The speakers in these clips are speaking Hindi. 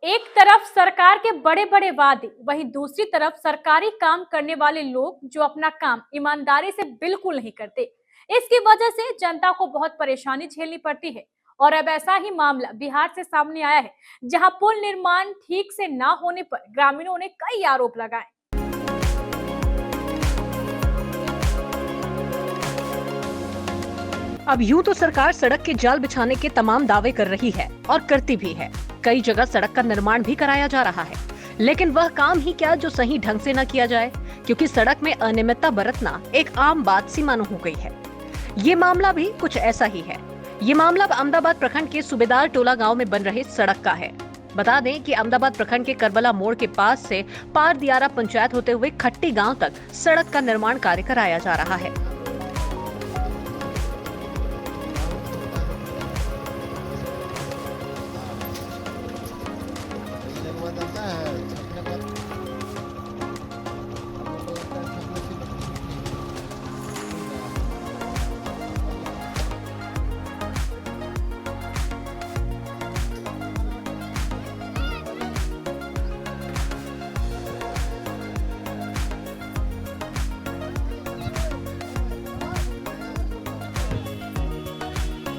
एक तरफ सरकार के बड़े बड़े वादे, वहीं दूसरी तरफ सरकारी काम करने वाले लोग जो अपना काम ईमानदारी से बिल्कुल नहीं करते। इसकी वजह से जनता को बहुत परेशानी झेलनी पड़ती है। और अब ऐसा ही मामला बिहार से सामने आया है, जहां पुल निर्माण ठीक से ना होने पर ग्रामीणों ने कई आरोप लगाए। अब यूं तो सरकार सड़क के जाल बिछाने के तमाम दावे कर रही है और करती भी है। कई जगह सड़क का निर्माण भी कराया जा रहा है, लेकिन वह काम ही क्या जो सही ढंग से न किया जाए, क्योंकि सड़क में अनियमितता बरतना एक आम बात सी मानो हो गई है। ये मामला भी कुछ ऐसा ही है। ये मामला अहमदाबाद प्रखंड के सूबेदार टोला गाँव में बन रहे सड़क का है। बता दें कि अहमदाबाद प्रखंड के करबला मोड़ के पास से पार दियारा पंचायत होते हुए खट्टी गांव तक सड़क का निर्माण कार्य कराया जा रहा है।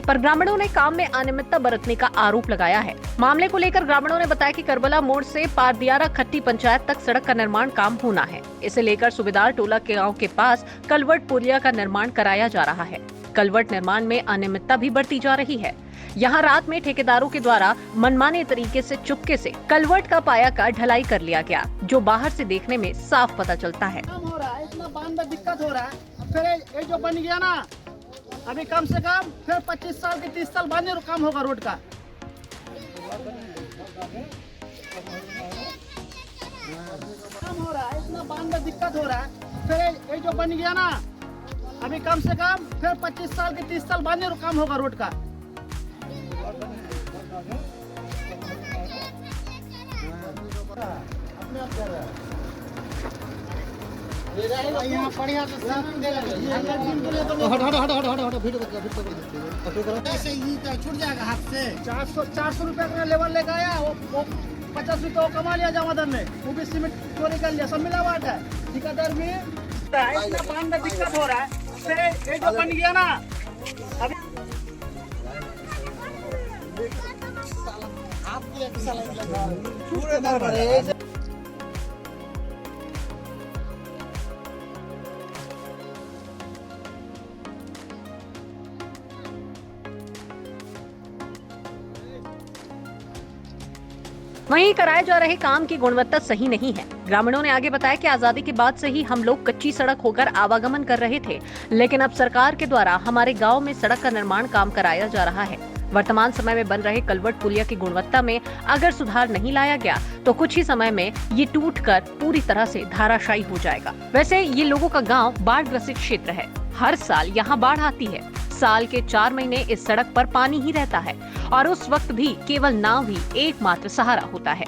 पर ग्रामीणों ने काम में अनियमितता बरतने का आरोप लगाया है। मामले को लेकर ग्रामीणों ने बताया कि करबला मोड़ से पारदियारा खट्टी पंचायत तक सड़क का निर्माण काम होना है। इसे लेकर सूबेदार टोला के गांव के पास कलवट पुलिया का निर्माण कराया जा रहा है। कलवट निर्माण में अनियमितता भी बढ़ती जा रही है। यहाँ रात में ठेकेदारों के द्वारा मनमाने तरीके से चुपके से कलवट का पाया का ढलाई कर लिया गया, जो बाहर से देखने में साफ पता चलता है। इतना बांध में दिक्कत हो रहा है, फिर ये जो बन गया ना, अभी कम से कम फिर 25 साल के 30 साल बाद काम होगा रोड का। काम हो रहा है, इतना बांध में दिक्कत हो रहा है, फिर ये जो बन गया ना, अभी कम से कम फिर 25 साल के 30 साल बाद काम होगा रोड का। यहाँ बढ़िया से छूट जाएगा हाथ से। 400 रुपया का लेवल लेकर आया, वो 50 रुपया कमा लिया जमादार ने, वो भी सीमेंट चोरी कर लिया, सब मिलावट है। ठेकेदार भी इतना पानी में दिक्कत हो रहा है, फिर ये जो बन गया ना, अभी वहीं कराए जा रहे काम की गुणवत्ता सही नहीं है। ग्रामीणों ने आगे बताया कि आजादी के बाद से ही हम लोग कच्ची सड़क होकर आवागमन कर रहे थे, लेकिन अब सरकार के द्वारा हमारे गांव में सड़क का निर्माण काम कराया जा रहा है। वर्तमान समय में बन रहे कलवट पुलिया की गुणवत्ता में अगर सुधार नहीं लाया गया तो कुछ ही समय में ये टूटकर पूरी तरह से धाराशायी हो जाएगा। वैसे ये लोगों का गाँव बाढ़ ग्रसित क्षेत्र है। हर साल यहाँ बाढ़ आती है। साल के 4 महीने इस सड़क पर पानी ही रहता है और उस वक्त भी केवल नाव ही एकमात्र सहारा होता है।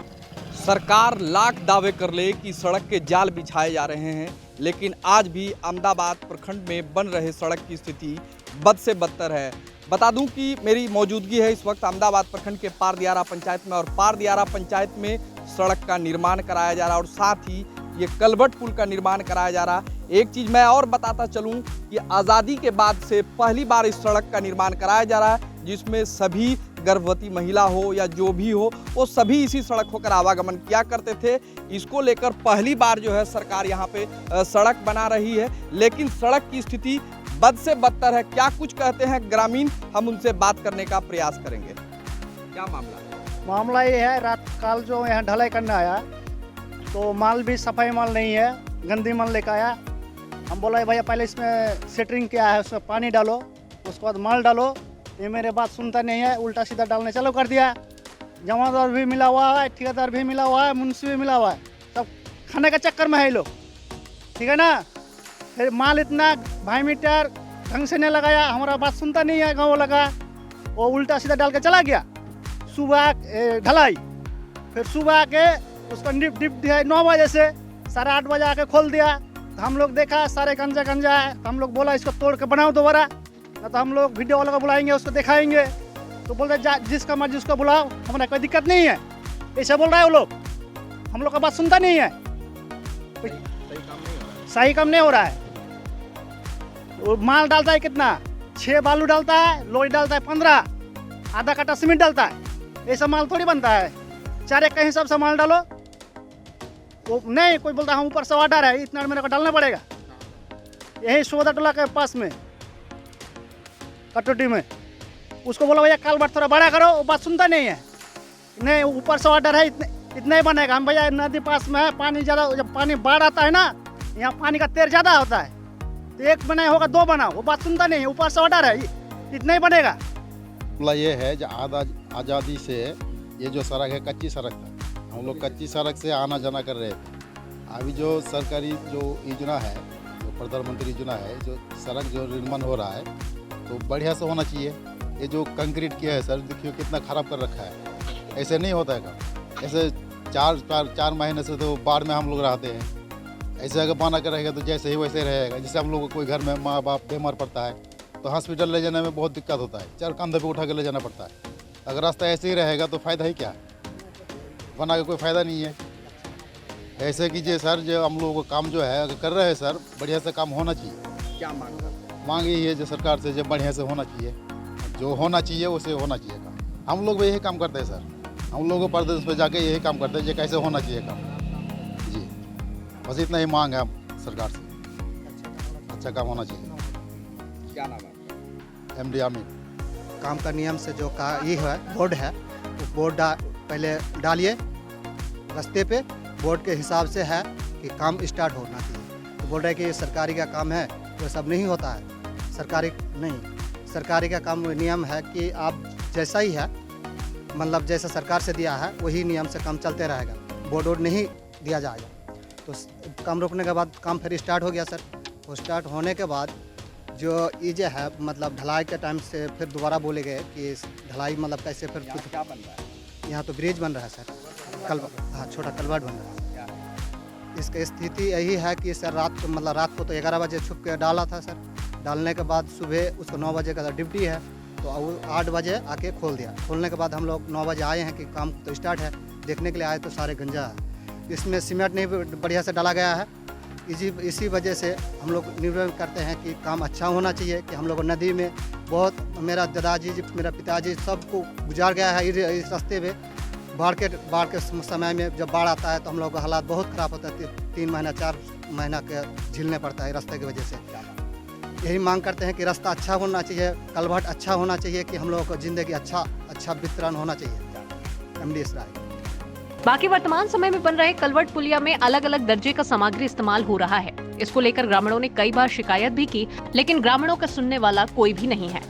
सरकार लाख दावे कर ले कि सड़क के जाल बिछाए जा रहे हैं, लेकिन आज भी अहमदाबाद प्रखंड में बन रहे सड़क की स्थिति बद से बदतर है। बता दूं कि मेरी मौजूदगी है इस वक्त अहमदाबाद प्रखंड के पारदियारा पंचायत में, और पारदियारा पंचायत में सड़क का निर्माण कराया जा रहा है और साथ ही ये कलवट पुल का निर्माण कराया जा रहा है। एक चीज़ मैं और बताता चलूं कि आज़ादी के बाद से पहली बार इस सड़क का निर्माण कराया जा रहा है, जिसमें सभी गर्भवती महिला हो या जो भी हो, वो सभी इसी सड़क होकर आवागमन किया करते थे। इसको लेकर पहली बार जो है सरकार यहाँ पे सड़क बना रही है, लेकिन सड़क की स्थिति बद से बदतर है। क्या कुछ कहते हैं ग्रामीण, हम उनसे बात करने का प्रयास करेंगे। क्या मामला है? मामला ये है, रात काल जो यहाँ ढलाई करने आया तो माल भी सफाई माल नहीं है, गंदी माल लेकर आया। हम बोला भैया पहले इसमें सेटरिंग क्या है, उसमें पानी डालो, उसके बाद माल डालो। ये मेरे बात सुनता नहीं है, उल्टा सीधा डालने चालू कर दिया। जमादार भी मिला हुआ है, ठेकेदार भी मिला हुआ है, मुंशी भी मिला हुआ है, सब खाने का चक्कर में है लोग, ठीक है ना। फिर माल इतना भाई मीटर ढंग से नहीं लगाया, हमारा बात सुनता नहीं है गाँव लगा, वो उल्टा सीधा डाल के चला गया। सुबह ढलाई, फिर सुबह के उसको डिप 9 बजे से 8:30 बजे आके खोल दिया। तो हम लोग देखा सारे गंजा है, तो हम लोग बोला इसको तोड़ के बनाओ दोबारा, ना तो हम लोग वीडियो वाला को बुलाएंगे, उसको दिखाएंगे। तो बोलते जिसका मर्जी उसको बुलाओ, हमारा कोई दिक्कत नहीं है। ऐसे बोल रहा है वो लोग, हम लोग का बात सुनता नहीं है। सही काम नहीं हो रहा है। वो माल डालता है कितना, 6 बालू डालता है, लोई डालता है 15, आधा कट्टा सीमेंट डालता है। ऐसा माल थोड़ी बनता है। 4 एक के हिसाब से माल डालो। वो नहीं, कोई बोलता है हम ऊपर से ऑर्डर है, इतना मेरे को डालना पड़ेगा। यही सोदा टोला के पास में कटोटी में उसको बोला भैया काल बार थोड़ा बड़ा करो, वो बात सुनता नहीं है। नहीं, ऊपर से ऑर्डर है, इतना ही बनेगा। हम भैया नदी पास में है, पानी ज़्यादा, जब पानी बाढ़ आता है ना, यहाँ पानी का तेर ज़्यादा होता है, तो 1 बनाए होगा 2 बनाओ, वो बात सुनता नहीं है। ऊपर से ऑर्डर है, इतना ही बनेगा। मामला ये है जो आज़ादी से ये जो सड़क है कच्ची सड़क था, हम लोग कच्ची सड़क से आना जाना कर रहे थे। अभी जो सरकारी जो योजना है, जो प्रधानमंत्री योजना है, जो सड़क जो निर्माण हो रहा है तो बढ़िया से होना चाहिए। ये जो कंक्रीट किया है सर, देखिए कितना ख़राब कर रखा है। ऐसे नहीं होता है काम। ऐसे 4 महीने से तो बाढ़ में हम लोग रहते हैं। ऐसे अगर बना कर रहेगा तो जैसे ही वैसे रहेगा। जैसे हम लोग को कोई घर में माँ बाप बीमार पड़ता है तो हॉस्पिटल ले जाने में बहुत दिक्कत होता है, 4 कंधे पे उठा के ले जाना पड़ता है। अगर रास्ता ऐसे ही रहेगा तो फ़ायदा ही क्या है, बना के कोई फ़ायदा नहीं है। ऐसे कीजिए सर, जो हम लोगों का काम जो है अगर कर रहे हैं सर, बढ़िया से काम होना चाहिए। क्या मांग करते हैं? मांग यही है जो सरकार से, जो बढ़िया से होना चाहिए, जो होना चाहिए उसे होना चाहिए काम। हम लोग भी यही काम करते हैं सर, हम लोगों प्रदेश पे जाके यही काम करते हैं, जो कैसे होना चाहिए काम जी। बस इतना ही मांग है सरकार से, अच्छा काम होना चाहिए। क्या नाम है? MD आमिर। काम का नियम से जो का ये है बोर्ड है, वो बोर्ड पहले डालिए रास्ते पे। बोर्ड के हिसाब से है कि काम स्टार्ट होना चाहिए। तो बोल रहे कि सरकारी का काम है, वो सब नहीं होता है। सरकारी नहीं, सरकारी का काम नियम है कि आप जैसा ही है, मतलब जैसा सरकार से दिया है वही नियम से काम चलते रहेगा। बोर्ड वोर्ड नहीं दिया जाएगा। तो काम रोकने के बाद काम फिर स्टार्ट हो गया सर। वो स्टार्ट होने के बाद जो ये जो है, मतलब ढलाई के टाइम से फिर दोबारा बोले गए कि ढलाई मतलब कैसे फिर यहाँ क्या बन रहा है? यहाँ तो ब्रिज बन रहा है सर, हाँ छोटा कलवर्ट बन रहा है। इसकी स्थिति यही है कि सर रात को तो 11 बजे छुप के डाला था सर। डालने के बाद सुबह उसको 9 बजे का ड्यूटी है, तो 8 बजे आके खोल दिया। खोलने के बाद हम लोग 9 बजे आए हैं कि काम तो स्टार्ट है। देखने के लिए आए तो सारे गंजा है, इसमें सीमेंट नहीं बढ़िया से डाला गया है। इसी वजह से हम लोग निवेदन करते हैं कि काम अच्छा होना चाहिए। कि हम लोग नदी में बहुत, मेरा दादाजी मेरा पिताजी सबको गुजार गया है इस रास्ते में। बाढ़ के समय में जब बाढ़ आता है तो हम लोग का हालात बहुत ख़राब होता है। 3 महीना 4 महीना के झेलने पड़ता है रास्ते की वजह से। यही मांग करते हैं कि रास्ता अच्छा होना चाहिए, कलवर्ट अच्छा होना चाहिए, कि हम लोगों को ज़िंदगी अच्छा वितरण होना चाहिए। MD राय। बाकी वर्तमान समय में बन रहे कलवर्ट पुलिया में अलग अलग दर्जे का सामग्री इस्तेमाल हो रहा है। इसको लेकर ग्रामीणों ने कई बार शिकायत भी की, लेकिन ग्रामीणों का सुनने वाला कोई भी नहीं है।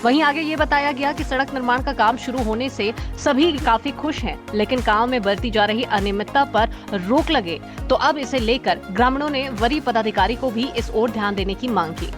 वहीं आगे ये बताया गया कि सड़क निर्माण का काम शुरू होने से सभी काफी खुश हैं, लेकिन काम में बरती जा रही अनियमितता पर रोक लगे तो अब इसे लेकर ग्रामीणों ने वरीय पदाधिकारी को भी इस ओर ध्यान देने की मांग की।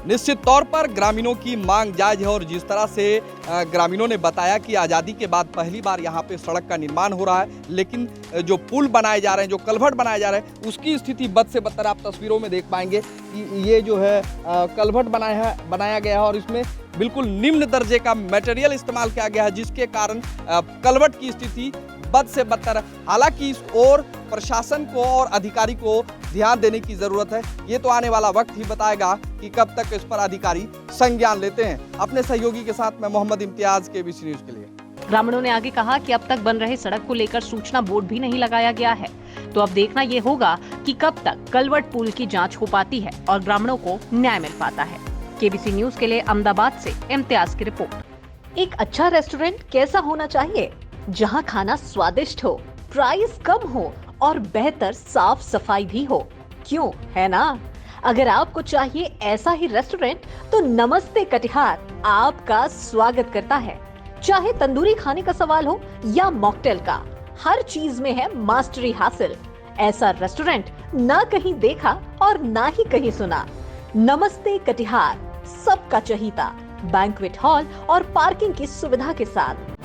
निश्चित तौर पर ग्रामीणों की मांग जायज है और जिस तरह से ग्रामीणों ने बताया कि आज़ादी के बाद पहली बार यहाँ पे सड़क का निर्माण हो रहा है, लेकिन जो पुल बनाए जा रहे हैं, जो कलवर्ट बनाए जा रहे हैं, उसकी स्थिति बद से बदतर आप तस्वीरों में देख पाएंगे कि ये जो है कलवर्ट बनाया गया है और इसमें बिल्कुल निम्न दर्जे का मटेरियल इस्तेमाल किया गया है, जिसके कारण कलवर्ट की स्थिति बद से बदतर है। हालांकि इस ओर प्रशासन को और अधिकारी को ध्यान देने की जरूरत है। ये तो आने वाला वक्त ही बताएगा कि कब तक इस पर अधिकारी संज्ञान लेते हैं। अपने सहयोगी के साथ मैं मोहम्मद इम्तियाज, KBC न्यूज के लिए। ग्रामीणों ने आगे कहा कि अब तक बन रहे सड़क को लेकर सूचना बोर्ड भी नहीं लगाया गया है, तो अब देखना ये होगा कि कब तक कलवर्ट पुल की जांच हो पाती है और ग्रामीणों को न्याय मिल पाता है। KBC न्यूज के लिए अहमदाबाद से इम्तियाज की रिपोर्ट। एक अच्छा रेस्टोरेंट कैसा होना चाहिए? जहां खाना स्वादिष्ट हो, प्राइस कम हो और बेहतर साफ सफाई भी हो। क्यों, है ना? अगर आपको चाहिए ऐसा ही रेस्टोरेंट तो नमस्ते कटिहार आपका स्वागत करता है। चाहे तंदूरी खाने का सवाल हो या मॉकटेल का, हर चीज में है मास्टरी हासिल। ऐसा रेस्टोरेंट ना कहीं देखा और ना ही कहीं सुना। नमस्ते कटिहार, सबका चहीता, बैंक्वेट हॉल और पार्किंग की सुविधा के साथ।